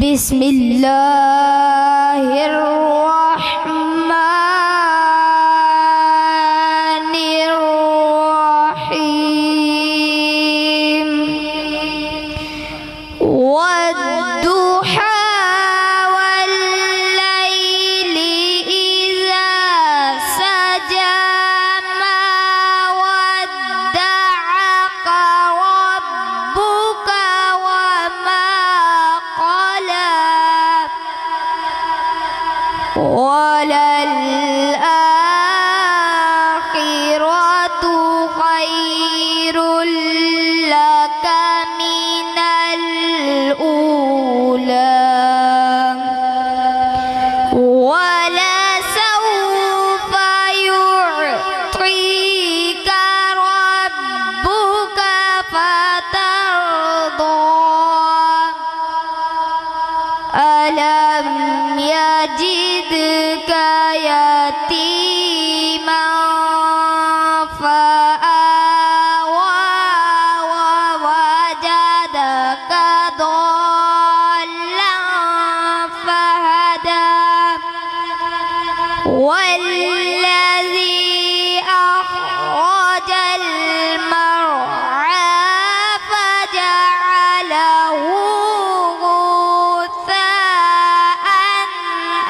بسم اللہ الرحمن الرحیم والضحى والليل إذا سجى ما ودعك ربك وما قلى وللآخرة خير لك من الأولى ولسوف يعطيك ربك فترضى ألم يجدك يتيما فآوى ووجدك ضالا فهدى والذي أخرج المرعى فجعله غثاء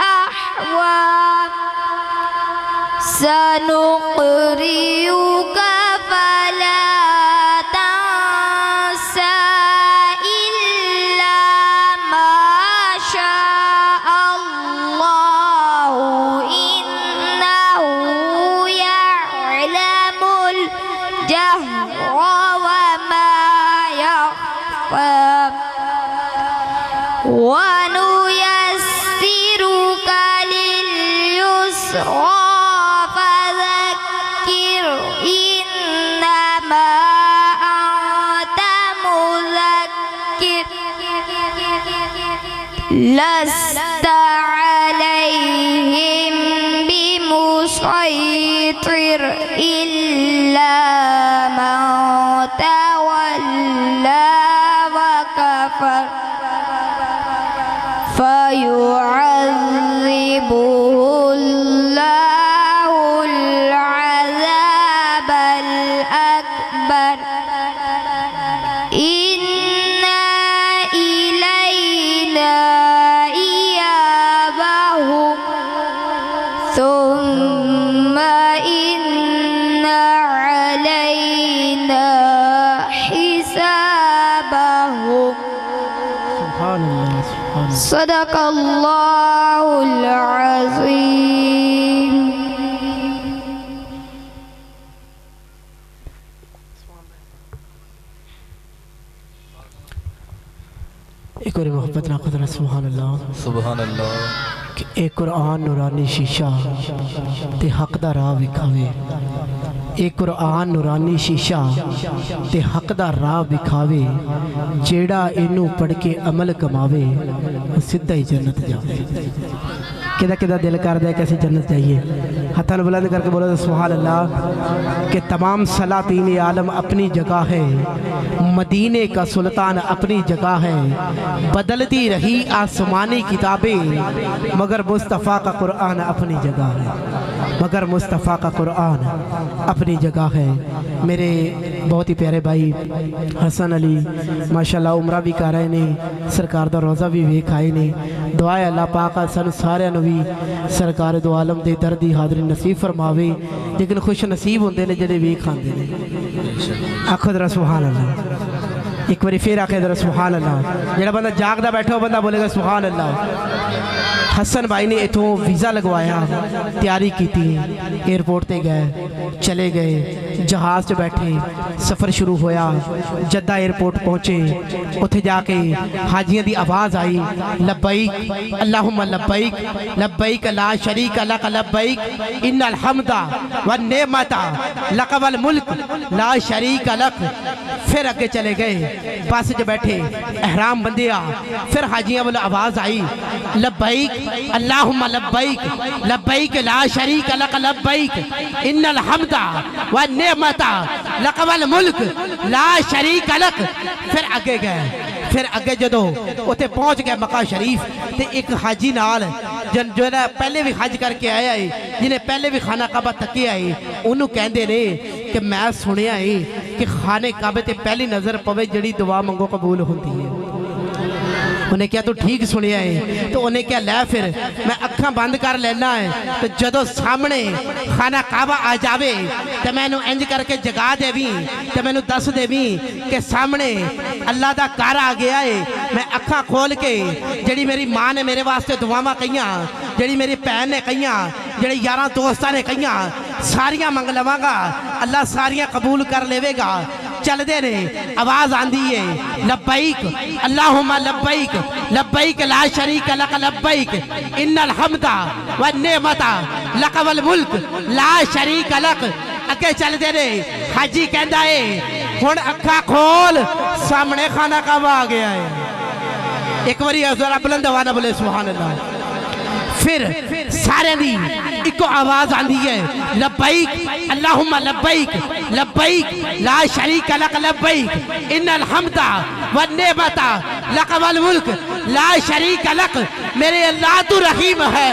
أحوى سنقرئك فلا تنسى إلا ما شاء الله إنه يعلم الجهر وما يخفى ونيسرك لليسرى فذكر إنما أنت مذكر لست عليهم بمسيطر إلا من تولى وكفر فيعذبه الله العذاب الأكبر إن إلينا إيابهم ثم إن علينا حسابهم سبحان اللہ سبحان اللہ. صدق اللہ العظیم. ایک اور محبت نہ قدر سبحان اللہ. سبحان اللہ. کہ ایک قرآن نورانی شیشہ تے حق دا راہ وکھاوے. ایک قرآن نورانی شیشہ تے حق دا راہ وکھاوے. جیڑا اینو پڑھ کے عمل کماوے وہ سدھا ہی جنت جاوے. کدہ دل کر دے کیسے جنت جائیے. ہتھن بلند کر کے بولو سبحان اللہ. کہ تمام سلاطین عالم اپنی جگہ ہے, مدینے کا سلطان اپنی جگہ ہے. بدلتی رہی آسمانی کتابیں مگر مصطفیٰ کا قرآن اپنی جگہ ہے. مگر مصطفیٰ کا قرآن اپنی جگہ ہے. میرے بہت ہی پیارے بھائی حسن علی ماشاءاللہ عمرہ بھی کر رہے نے, سرکار دا روزہ بھی ویکھ آئے نے. دعائے اللہ پاک سن سارے نوی سرکار دو عالم دے دردی حاضری نصیب فرماوے. لیکن خوش نصیب ہوندے نے جڑے ویکھ آندے نے. آکھو ذرا سبحان اللہ. ایک باری پھر آکھے ذرا سبحان اللہ. جڑا بندہ جاگدا بیٹھا ہو بندہ بولے گا سبحان اللہ. حسن بھائی نے اتوں ویزا لگوایا, تیاری کی تھی, ایئرپورٹ تے گئے, چلے گئے, جہاز سے بیٹھے, سفر شروع ہویا, جدہ ایئرپورٹ پہنچے. اتھے جا کے حاجیاں دی آواز آئی, لبیک اللہم لبیک لبیک لا شریک لک لبیک ان الحمد والنعمت لک والملک لا شریک لک. پھر اگے چلے گئے, پاس جو بیٹھے احرام بندیا. پھر حاجیاں والا آواز آئی, لبیک اللہم لبیک لبیک لا شریک لک لبیک ان الحمد والنعمت لک والملک لا شریک لک. پھر آگے گئے, پھر اگے جدو اتنے پہنچ گیا مکہ شریف تے ایک حاجی نال جو ہے پہلے بھی حج کر کے آیا ہے جنہیں پہلے بھی خانہ کعبہ تکیا ہے انہوں کہندے نے کہ میں سنیا ہے کہ خانہ کعبہ تے پہلی نظر پوے جڑی دعا منگو قبول ہوتی ہے انہیں کیا تو ٹھیک سنیا ہے تو انہیں کیا لے پھر میں اکھاں بند کر لینا ہے تو جدو سامنے خانہ کعبہ آ جاوے تو میں انہوں انج کر کے جگا دے بھی تو میں انہوں دس دے بھی کہ سامنے اللہ دا کار آ گیا ہے میں اکھاں کھول کے جڑی میری ماں نے میرے واسطے دعاواں کئیاں جڑی میری بہن نے کئیاں جڑی یاراں دوستاں نے کئیاں ساریاں منگ لواں گا اللہ ساریاں قبول کر لیوے گا چل دے نے آواز آندھی ہے لبیک اللہم لبیک لبیک لا شریک لک لبیک ان الحمد والنعمت لک والملک لا شریک لک اگے چل دے نے حاجی کہندا ہے ہن اکھاں کھول سامنے خانہ کعبہ آ گیا ہے ایک باری ذرا بلند آواز نہ بولے سبحان اللہ پھر سارے دی ایک آواز آندھی ہے لبیک اللہم لبیک لبیک لا شریک لک لبیک ان الحمد والنعمت لک والملک لا شریک لک میرے اللہ تو رحیم ہے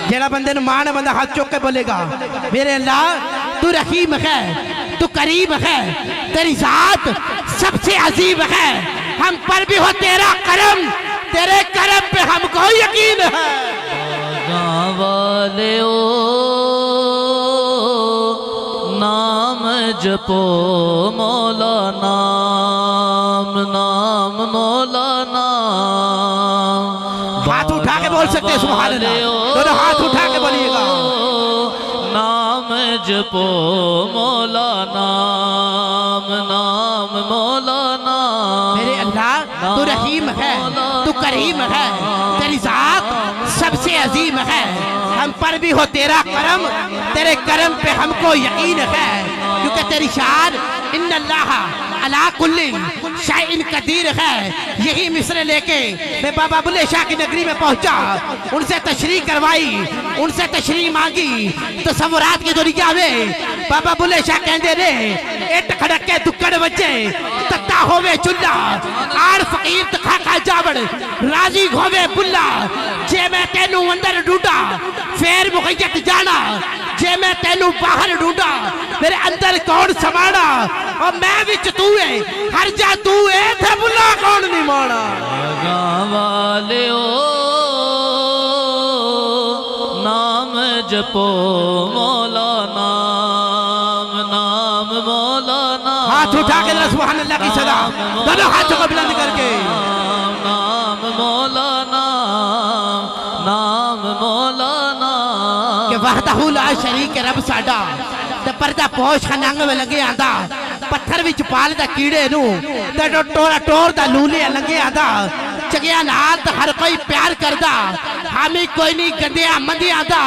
جیڑا بندے نمان بندہ ہاتھ چوک کے بولے گا میرے اللہ تو رحیم ہے تو کریم ہے تیری ذات سب سے عظیم ہے ہم پر بھی ہو تیرا کرم تیرے کرم پہ ہم کو یقین ہے باغاں والیو نام جپو مولا نام نام مولا نام ہاتھ اٹھا کے بول سکتے ہیں سبحان اللہ دونوں ہاتھ اٹھا کے بولیے گا نام جپو مولا نام نام مولا نام میرے اللہ تو رحیم ہے تو کریم ہے تیری ذات سب سے عظیم ہے ہم پر بھی ہو تیرا کرم تیرے کرم پہ ہم کو یقین ہے کیونکہ تیری شان ان اللہ علی کل شیء قدیر ہے یہی مصرع لے کے میں بابا بلے شاہ کی نگری میں پہنچا ان سے تشریح کروائی ان سے تشریح مانگی تصورات کی دنیا میں بابا بلے شاہ کہندے نے اٹ کھڑکے دکڑ وجے تتا ہووے چلا آڑ فقیر تکھا کھا جاوڑ راضی ہووے بلا جے میں تینوں اندر ڈوڈا پھر مغیت جانا جے میں تینوں باہر ڈوڈا میرے اندر کون سمانا اور میں وچ تو ہے ہر جا تو ہے تھے بلا کون نہیں مانا باغاں والیو نام جپو مولا نام نام مولا نام ہاتھ اٹھا کے ذرا سبحان اللہ کی صدا دونوں ہاتھوں کو بلند کر کے نام مولا نام نام مولا نام کہ وحدہ لا شریک رب ساڈا تے پردہ پوش خننگ میں لگے آندا پتھر وچ پال دا کیڑے نو تے ٹورا ٹور دا لولے لگے آندا چگیا نال تے ہر کوئی پیار کردا ہمیں کوئی نہیں گندیا مندیا دا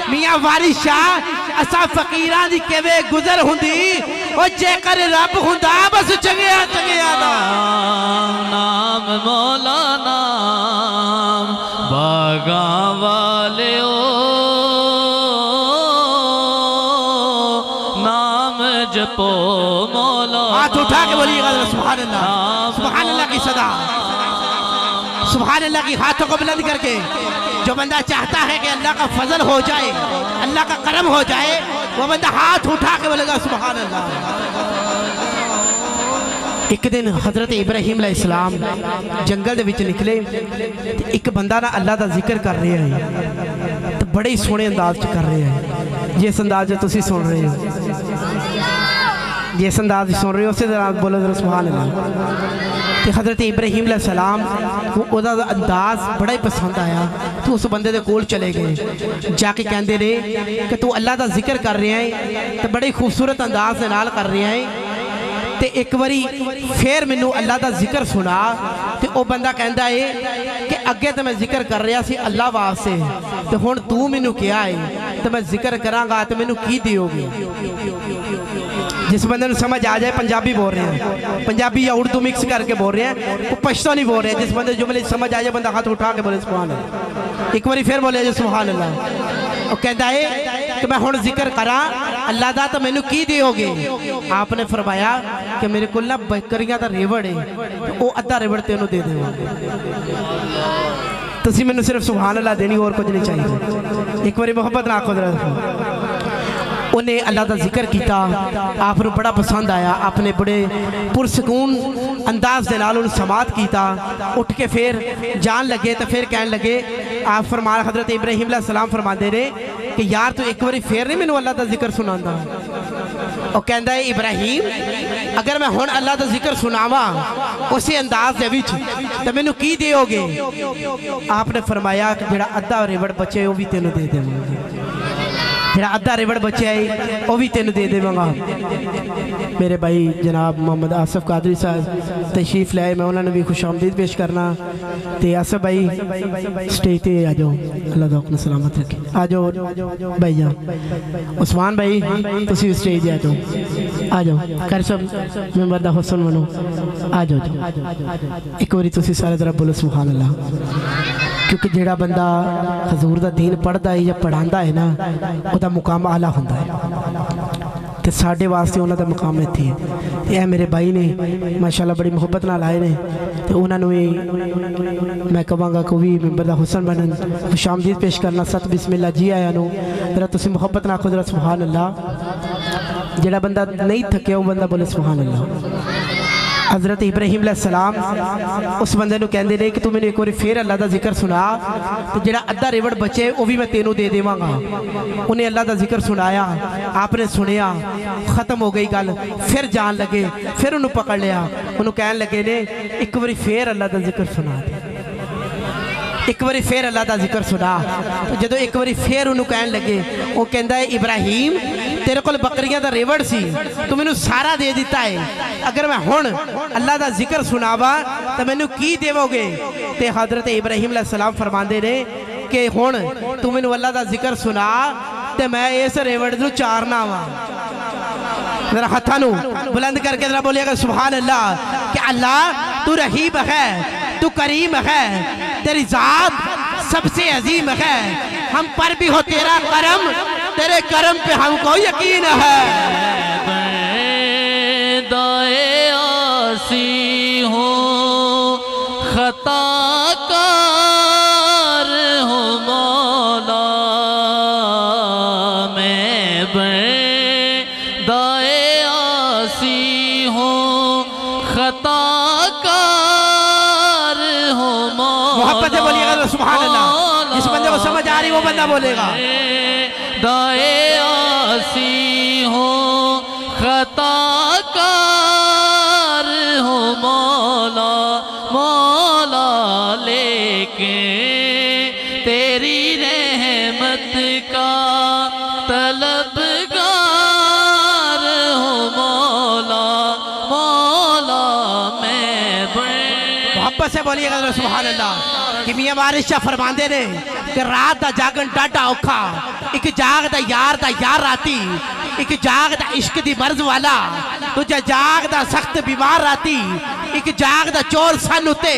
میاں وارث شاہ اسا فقیراں دی کیویں گزر ہوندی او جے کر رب ہوندا بس چگیا چگیا دا نام مولا نام باغاں والیو نام جپو مولا ہاتھ اٹھا کے بولیے گا سبحان اللہ سبحان اللہ کی صدا سبحان اللہ کی ہاتھوں کو بلند کر کے جو بندہ چاہتا ہے کہ اللہ کا فضل ہو جائے اللہ کا کرم ہو جائے وہ بندہ ہاتھ اٹھا کے بولے گا سبحان اللہ ایک دن حضرت ابراہیم علیہ السلام جنگل دے وچ نکلے ایک بندہ نا اللہ دا ذکر کر رہے ہیں تو بڑے سونے انداز چ کر رہے ہیں جس انداز جو تسی سن رہے ہو جس انداز سن رہے ہو اسی طرح بولو ذرا سبحان اللہ کہ حضرت ابراہیم علیہ السلام وہ دا انداز بڑا ہی پسند آیا تو اس بندے دے کول چلے گئے جا کے کہندے نے کہ تو اللہ دا ذکر کر رہے ہیں تو بڑے خوبصورت انداز نال کر رہے ہیں تے ایک باری پھر مینوں اللہ دا ذکر سنا تے او بندہ کہندا ہے کہ اگے تے میں ذکر کر رہا سی اللہ واسطے تے ہن تو مینوں کیا ہے تے میں ذکر کراں گا تے مینوں کی دیو گے جس بندے نے سمجھ آ جائے پنجابی بول رہے ہیں پنجابی یا اردو مکس کر کے بول رہے ہیں وہ پشتو نہیں بول رہے ہیں جس بندے جملے سمجھ آ جائے بندہ ہاتھ اٹھا کے بولے سبحان اللہ ایک باری پھر بولے سبحان اللہ وہ کہتا ہے کہ میں ہن ذکر کرا اللہ دا تو مینوں کی دیو گے؟ آپ نے فرمایا کہ میرے کو نہ بکریاں دا ریوڑ ہے وہ ادھا ریوڑ تینوں دے دے تسی مینوں صرف سبحان اللہ دینی اور کچھ نہیں چاہیے ایک باری محبت نہ قدرت انہیں اللہ دا ذکر کیتا آپ نے بڑا پسند آیا آپ نے بڑے پرسکون انداز دے نال انہوں سماعت کیتا اٹھ کے پھر جان لگے تو پھر کہنے لگے آپ فرمایا حضرت ابراہیم علیہ السلام فرما دے رہے کہ یار تو ایک باری پھر نہیں میں اللہ دا ذکر سناندہ اور کہندہ ہے ابراہیم اگر میں ہون اللہ دا ذکر سناوا اسی انداز دے وچ تو میں نو کی دے ہوگے؟ آپ نے فرمایا کہ جڑا ادھا ریوڑ بچے وہ بھی تینوں دے دے مانگے جڑا ادھا ریوڑ بچے آئی وہ بھی تینوں دے دے مانگا میرے بھائی جناب محمد آصف قادری صاحب تشریف لائے میں انہوں نے بھی خوش آمدید پیش کرنا تے آصف بھائی سٹیج تے آ جاؤ اللہ دا اپنا سلامت رکھے آ جاؤ بھائی جان عثمان بھائی تسی سٹیج آ جاؤ کر سب ممبر دا حسن منو آ جاؤ ایک باری تسی سارے طرف بولو سبحان اللہ کیونکہ جیڑا بندہ حضور دا دین پڑھدا ہے یا پڑھاندا ہے نا او دا مقام اعلیٰ ہوندا ہے تے ساڈے واسطے انہاں دا مقام ایتھے ہے اے میرے بھائی نے ماشاءاللہ بڑی محبت نال آئے نے تے انہاں نوں میں کہاں گا کوئی ممبر دا حسن بنن خوش آمدید پیش کرنا ست بسم اللہ جی آیا نو ذرا تسی محبت نال قدرت سبحان اللہ جیڑا بندہ نہیں تھکے وہ بندہ بولے سبحان اللہ حضرت ابراہیم علیہ السلام اس بندے نو کہندے نے کہ تو میں نے ایک بار پھر اللہ دا ذکر سنا تو جڑا ادھا ریوڑ بچے وہ بھی میں تینوں دے دیواں گا انہیں اللہ دا ذکر سنایا آپ نے سنیا ختم ہو گئی گل پھر جان لگے پھر انہوں پکڑ لیا انہوں کہنے لگے نے ایک بار پھر اللہ دا ذکر سنا دے ایک باری پھر اللہ دا ذکر سنا جدو ایک باری پھر انہوں کہنے لگے وہ کہندہ ہے ابراہیم تیرے کو بکریاں دا ریوڑ سی تو میں نے سارا دے دیتا ہے اگر میں ہون اللہ دا ذکر سناوا تو میں نے کی دیو گے تے حضرت ابراہیم علیہ السلام فرماندے نے کہ ہون تو میں نے اللہ دا ذکر سنا تے میں اس ریوڑ دو چارنا وا ذرا ہتھانو بلند کر کے ذرا بولیے گا سبحان اللہ کہ اللہ تو رحیم ہے تو کریم ہے تیری ذات سب سے عظیم ہے ہم پر بھی ہو تیرا کرم تیرے کرم پہ ہم کو یقین ہے دائے آسی ہوں خطا کار ہوں مولا میں دائے آسی ہوں خطا کار ہوں مولا محبت سے بولیے گا سبحان اللہ جس بندے کو سمجھ آ رہی وہ بندہ بولے گا دائے آسی ہوں خطا کار ہوں مولا مولا لیکن تیری رحمت کا طلبگار ہوں مولا مولا میں محبت سے بولیے گا سبحان اللہ کہ میاں بارشہ فرماندے نے کہ رات دا جاگن ڈاٹا اوکھا ایک جاگ دا یار آتی ایک جاگ دا عشق دی مرض والا تجھے جاگ دا سخت بیمار آتی ایک جاگ دا چور سن ہوتے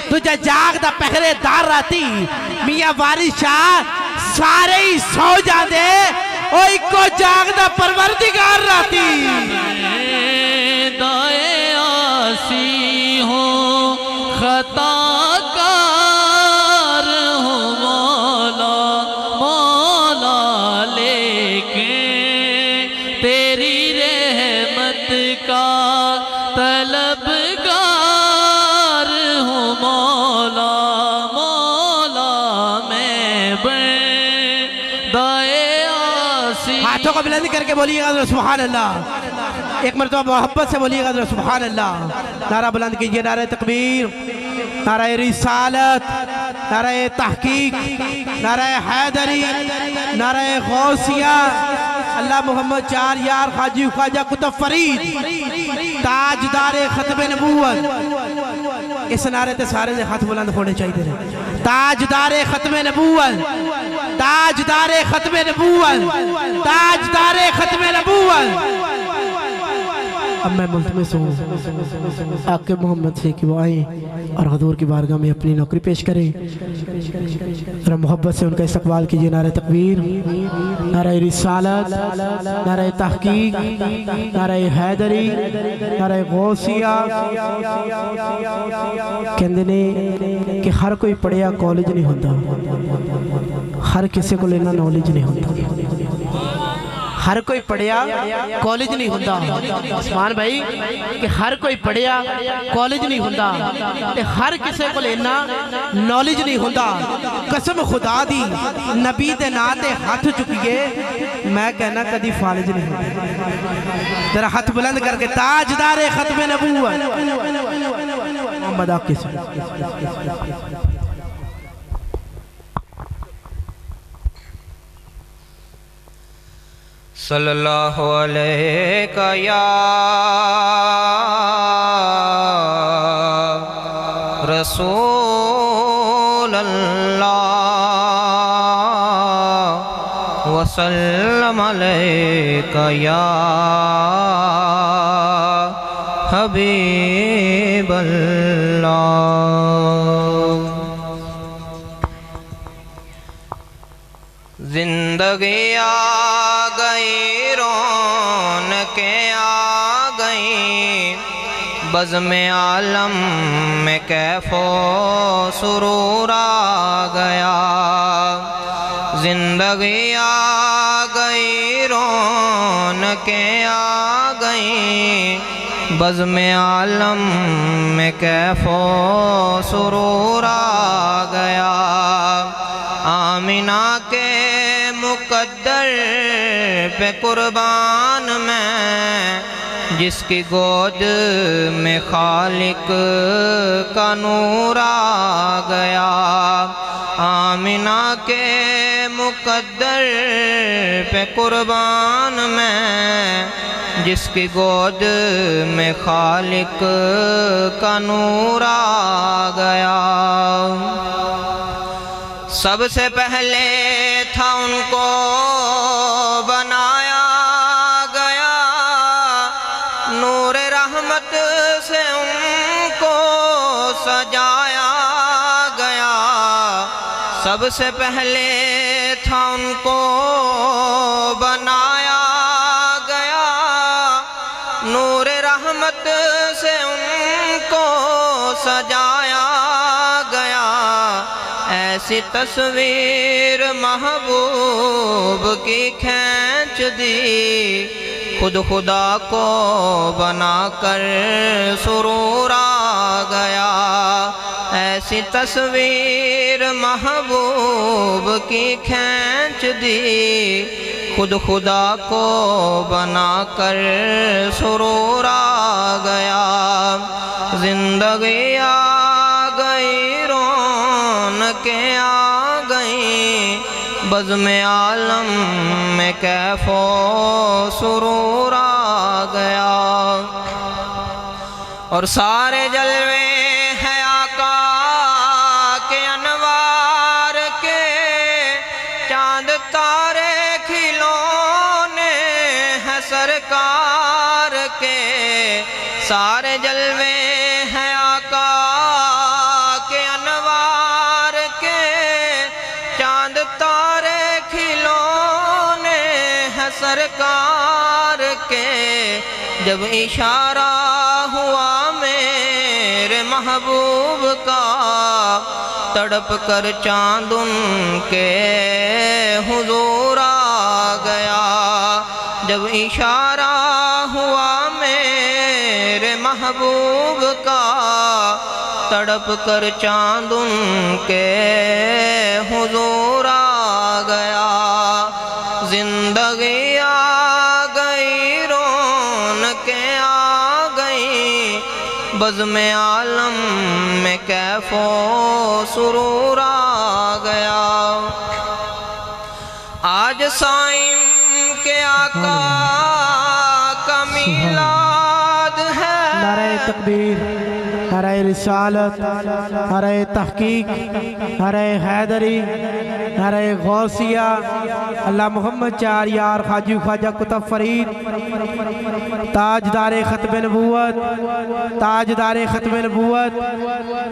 تجھے جاگ دا پہرے دار آتی میاں بارشہ سارے ہی سو جاندے اور ایک کو جاگ دا پروردگار آتی دائے آسی ہوں خطا ہاتھوں کو بلند کر کے بولیے گا سبحان اللہ ایک مرتبہ محبت سے بولیے گا سبحان اللہ نعرہ بلند کیجئے نعرہ تکبیر نعرہ رسالت نعرہ تحقیق نعرہ حیدری نعرہ غوثیہ اللہ محمد چار یار خاجی خواجہ کتب فرید تاجدار ختم نبوت اس نعرے تے سارے نے ہاتھ بلند ہونے چاہیے تھے تاجدار ختم نبوت تاجدار ختم نبوت تاجدار ختم نبوت اب میں ملتمس ہوں آقا محمد سے کہ وہ آئیں اور حضور کی بارگاہ میں اپنی نوکری پیش کریں. ذرا محبت سے ان کا استقبال کیجئے. نعرہ تکبیر، نعرہ رسالت، نعرہ تحقیق، نعرہ حیدری، نعرہ غوثیہ. کہندے نے کہ ہر کوئی پڑھیا کالج نہیں ہوتا، ہر کسی کو لینا نالج نہیں ہوتا. ہر کوئی پڑھیا کالج نہیں ہوتا عثمان بھائی، کہ ہر کوئی پڑھیا کالج نہیں ہوتا تے ہر کسی کو لینا نالج نہیں ہوتا. قسم خدا دی نبی دے نا تے ہاتھ چکیے، میں کہنا کدی فالج نہیں ہوتا. ذرا ہاتھ بلند کر کے تاجدار ختم نبوت محمد آقا سے. صلی اللہ علیہ یا رسول اللہ وسلم علیہ یا حبیب اللہ. زندگی آ گئی، رونقیں آ گئیں، بزم عالم میں کیف و سرور آ گیا. زندگی آ گئی، رونقیں آ گئیں، بزم عالم میں کیف و سرور آ گیا. آمینہ کے مقدر پہ قربان میں، جس کی گود میں خالق کا نور آ گیا. آمینہ کے مقدر پہ قربان میں، جس کی گود میں خالق کا نور آ گیا. سب سے پہلے تھا ان کو بنایا گیا، نور رحمت سے ان کو سجایا گیا. سب سے پہلے تھا ان کو بنایا گیا، نور رحمت سے ان کو سجایا گیا. ایسی تصویر محبوب کی کھینچ دی، خود خدا کو بنا کر سرور آ گیا. ایسی تصویر محبوب کی کھینچ دی، خود خدا کو بنا کر سرور آ گیا. زندگی آ گئی، رونقیں آ گئیں، بزم عالم میں کیف و سرور آ گیا. اور سارے جلوے ہیں آقا کے انوار کے، چاند تارے کھلونے ہیں سرکار کے. سارے جلوے ہیں آقا کے انوار کے، چاند تارے کھلونے ہیں سرکار کے. جب اشارہ ہوا میرے محبوب کا، تڑپ کر چاند ان کے حضور آ گیا. جب اشارہ ہوا میرے محبوب کا، تڑپ کر چاند ان کے حضور آ گیا. زندگی آ گئی، رونقیں آ گئیں، بزم عالم میں کیف و سرور آ گیا. آج سائم کے آقا کا میلاد ہے. نعرہ تکبیر، نعرہ رسالت، نعرہ تحقیق، نعرہ حیدری، نعرہ غوثیہ اللہ محمد چار یار خواجہ خواجہ کتب فرید تاجدار ختم نبوت تاجدار ختم نبوت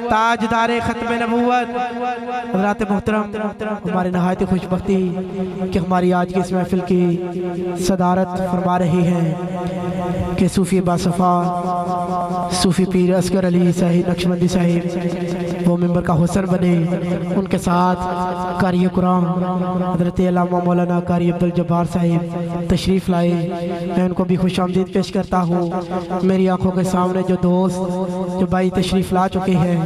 تاجدار ختم نبوت حضرات محترم ہمارے نہایت خوش بختی کہ ہماری آج کی اس محفل کی صدارت فرما رہی ہیں کہ صوفی باصفا صوفی پیر اصغر علی صاحب نقشبندی صاحب وہ ممبر کا حسن بنے ان کے ساتھ قاری قرآن حضرت علامہ مولانا قاری عبدالجبار صاحب تشریف لائے میں ان کو بھی خوش آمدید پیش کرتا ہوں میری آنکھوں کے سامنے جو دوست جو بھائی تشریف لا چکے ہیں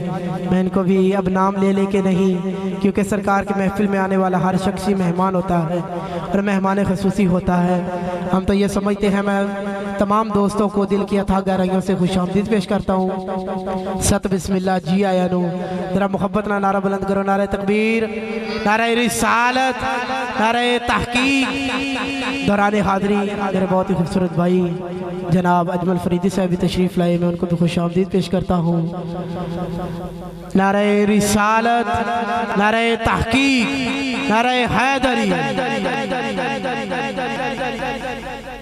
میں ان کو بھی اب نام لے لے کے نہیں کیونکہ سرکار کے محفل میں آنے والا ہر شخصی مہمان ہوتا ہے اور مہمان خصوصی ہوتا ہے ہم تو یہ سمجھتے ہیں میں تمام دوستوں کو دل کی اتھا گہرائیوں سے خوش آمدید پیش کرتا ہوں ست بسم اللہ جی آیا نو ذرا محبت نہ نعرہ بلند کرو نعرہ تکبیر نعرہ رسالت نعرہ تحقیق دوران حاضری میرے بہت ہی خوبصورت بھائی جناب اجمل فریدی صاحب بھی تشریف لائے میں ان کو بھی خوش آمدید پیش کرتا ہوں نعرہ رسالت نعرہ تحقیق نعرہ حیدری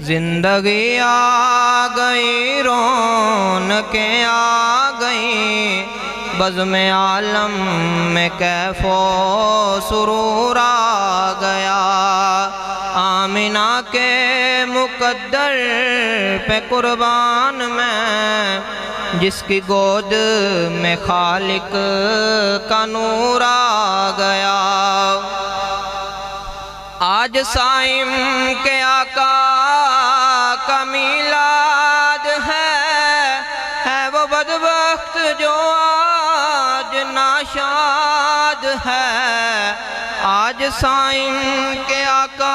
زندگی آ گئی رونقیں آ گئی بزم عالم میں کیف و سرور آ گیا آمینہ کے مقدر پہ قربان میں جس کی گود میں خالق کا نور آ گیا آج سائم کے آقا کا میلاد ہے وہ بدبخت جو آج ناشاد ہے آج سائم کے آقا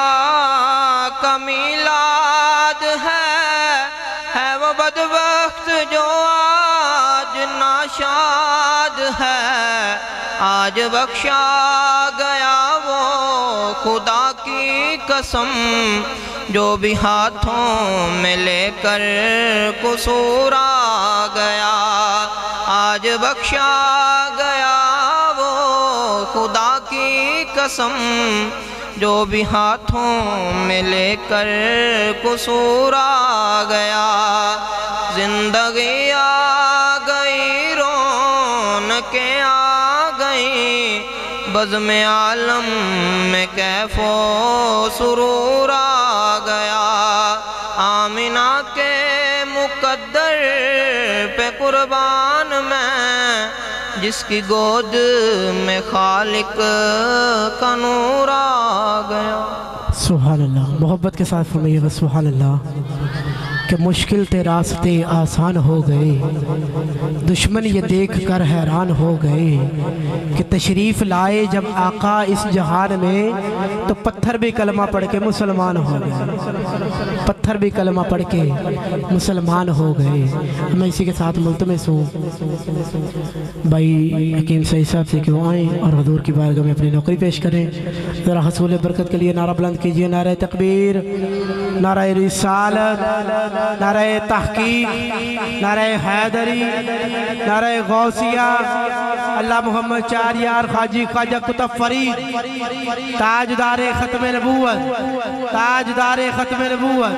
کا میلاد ہے وہ بدبخت جو آج ناشاد ہے آج بخشا گیا وہ خدا کی قسم جو بھی ہاتھوں میں لے کر قصور آ گیا آج بخشا گیا وہ خدا کی قسم جو بھی ہاتھوں میں لے کر قصور آ گیا زندگی آ گئی رونقیں آ گئی بزم عالم میں کیف و سرور آ گیا آمینہ کے مقدر پہ قربان میں جس کی گود میں خالق کا نور آ گیا سبحان اللہ محبت کے ساتھ فرمائیے گا سبحان اللہ کہ مشکل تے راستے آسان ہو گئے دشمن یہ دیکھ کر حیران ہو گئے کہ تشریف لائے جب آقا اس جہان میں تو پتھر بھی کلمہ پڑھ کے مسلمان ہو گئے پتھر بھی کلمہ پڑھ کے مسلمان ہو گئے میں اسی کے ساتھ ملتمس ہوں بھائی حکیم سعید صاحب سے کیوں آئیں اور حضور کی بارگاہ میں اپنی نوکری پیش کریں ذرا حصول برکت کے لیے نعرہ بلند کیجئے نعرہ تکبیر نعرہ رسالت نعرہ تحقیق نعرہ حیدری نعرہ غوثیہ اللہ محمد چار یار خواجہ خواجہ کتب فرید تاجدار ختم نبوت تاجدار ختم نبوت